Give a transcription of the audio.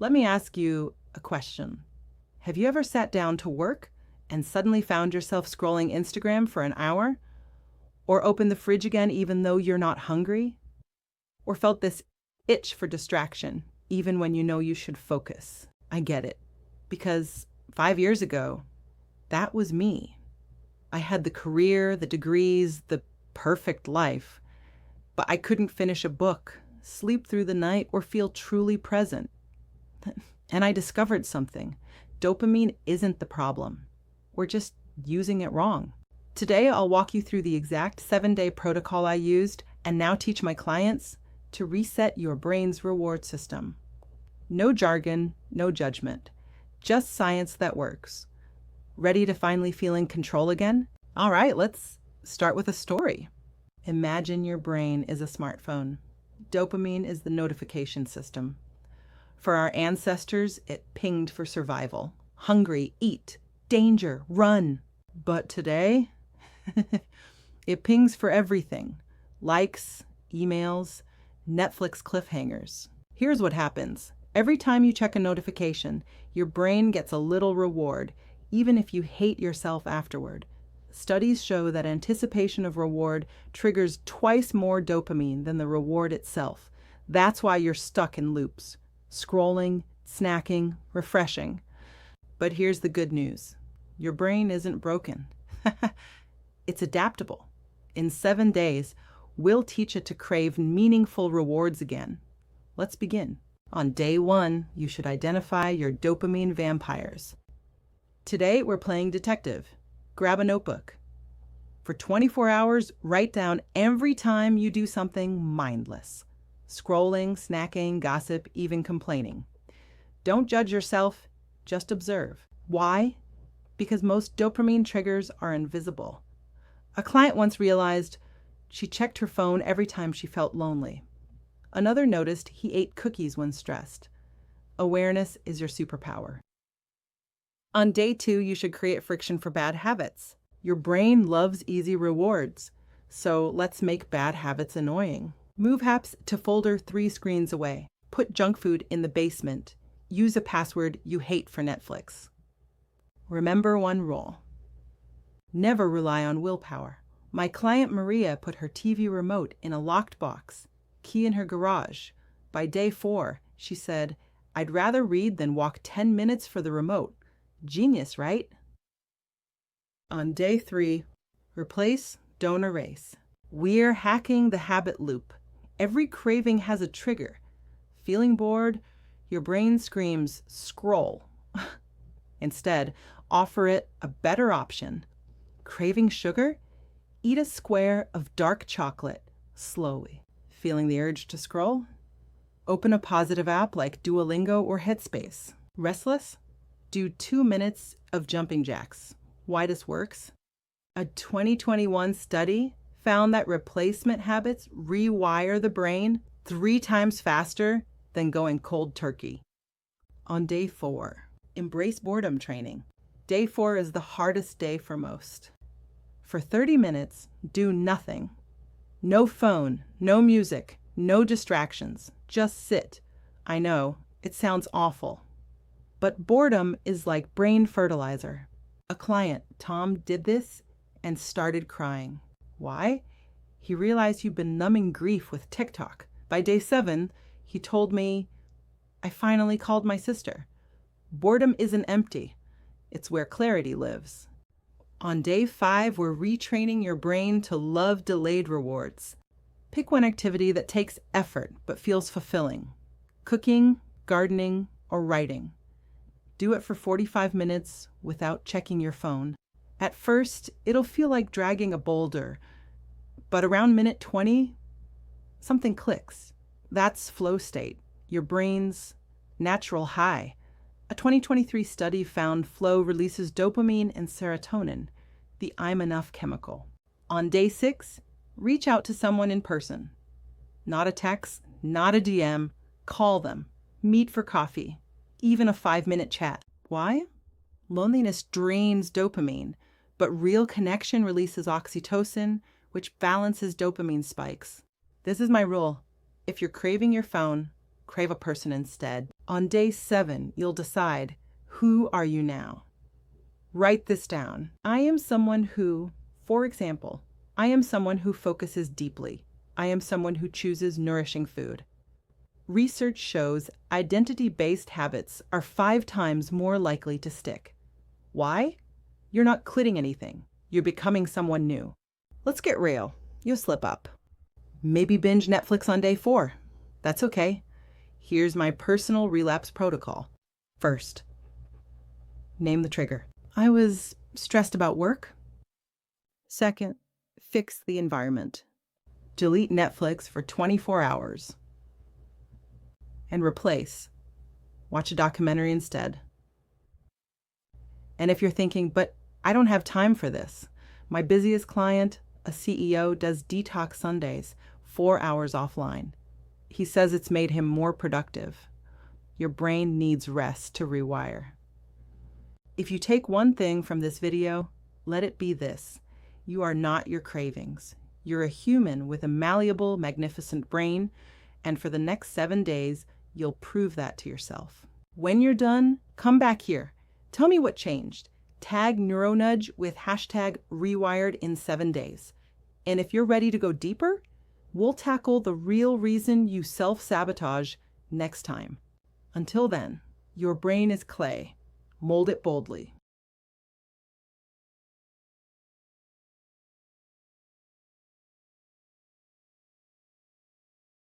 Let me ask you a question. Have you ever sat down to work and suddenly found yourself scrolling Instagram for an hour? Or opened the fridge again even though you're not hungry? Or felt this itch for distraction even when you know you should focus? I get it. Because 5 years ago, that was me. I had the career, the degrees, the perfect life, but I couldn't finish a book, sleep through the night, or feel truly present. And I discovered something. Dopamine isn't the problem. We're just using it wrong. Today, I'll walk you through the exact 7-day protocol I used and now teach my clients to reset your brain's reward system. No jargon, no judgment, just science that works. Ready to finally feel in control again? All right, let's start with a story. Imagine your brain is a smartphone. Dopamine is the notification system. For our ancestors, it pinged for survival. Hungry, eat, danger, run. But today, it pings for everything. Likes, emails, Netflix cliffhangers. Here's what happens. Every time you check a notification, your brain gets a little reward, even if you hate yourself afterward. Studies show that anticipation of reward triggers twice more dopamine than the reward itself. That's why you're stuck in loops. Scrolling, snacking, refreshing. But here's the good news. Your brain isn't broken. It's adaptable. In 7 days, we'll teach it to crave meaningful rewards again. Let's begin. On day 1, you should identify your dopamine vampires. Today, we're playing detective. Grab a notebook. For 24 hours, write down every time you do something mindless. Scrolling, snacking, gossip, even complaining. Don't judge yourself, just observe. Why? Because most dopamine triggers are invisible. A client once realized she checked her phone every time she felt lonely. Another noticed he ate cookies when stressed. Awareness is your superpower. On day 2, you should create friction for bad habits. Your brain loves easy rewards, so let's make bad habits annoying. Move apps to folder 3 screens away. Put junk food in the basement. Use a password you hate for Netflix. Remember one rule. Never rely on willpower. My client Maria put her TV remote in a locked box, key in her garage. By day 4, she said, "I'd rather read than walk 10 minutes for the remote." Genius, right? On day 3, replace, don't erase. We're hacking the habit loop. Every craving has a trigger. Feeling bored? Your brain screams, scroll. Instead, offer it a better option. Craving sugar? Eat a square of dark chocolate, slowly. Feeling the urge to scroll? Open a positive app like Duolingo or Headspace. Restless? Do 2 minutes of jumping jacks. Why this works? A 2021 study found that replacement habits rewire the brain 3 times faster than going cold turkey. On day 4, embrace boredom training. Day 4 is the hardest day for most. For 30 minutes, do nothing. No phone, no music, no distractions. Just sit. I know, it sounds awful. But boredom is like brain fertilizer. A client, Tom, did this and started crying. Why? He realized he'd been numbing grief with TikTok. By day 7, he told me, "I finally called my sister." Boredom isn't empty. It's where clarity lives. On day 5, we're retraining your brain to love delayed rewards. Pick one activity that takes effort but feels fulfilling. Cooking, gardening, or writing. Do it for 45 minutes without checking your phone. At first, it'll feel like dragging a boulder, but around minute 20, something clicks. That's flow state, your brain's natural high. A 2023 study found flow releases dopamine and serotonin, the I'm enough chemical. On day 6, reach out to someone in person. Not a text, not a DM, call them, meet for coffee, even a 5-minute chat. Why? Loneliness drains dopamine, but real connection releases oxytocin, which balances dopamine spikes. This is my rule. If you're craving your phone, crave a person instead. On day 7, you'll decide, who are you now? Write this down. I am someone who, for example, I am someone who focuses deeply. I am someone who chooses nourishing food. Research shows identity-based habits are 5 times more likely to stick. Why? You're not quitting anything. You're becoming someone new. Let's get real. You'll slip up. Maybe binge Netflix on day 4. That's okay. Here's my personal relapse protocol. First, name the trigger. I was stressed about work. Second, fix the environment. Delete Netflix for 24 hours. And replace. Watch a documentary instead. And if you're thinking, but I don't have time for this. My busiest client, a CEO, does detox Sundays, 4 hours offline. He says it's made him more productive. Your brain needs rest to rewire. If you take one thing from this video, let it be this. You are not your cravings. You're a human with a malleable, magnificent brain, and for the next 7 days, you'll prove that to yourself. When you're done, come back here. Tell me what changed. Tag NeuroNudge with hashtag rewired in 7 days. And if you're ready to go deeper, we'll tackle the real reason you self-sabotage next time. Until then, your brain is clay. Mold it boldly.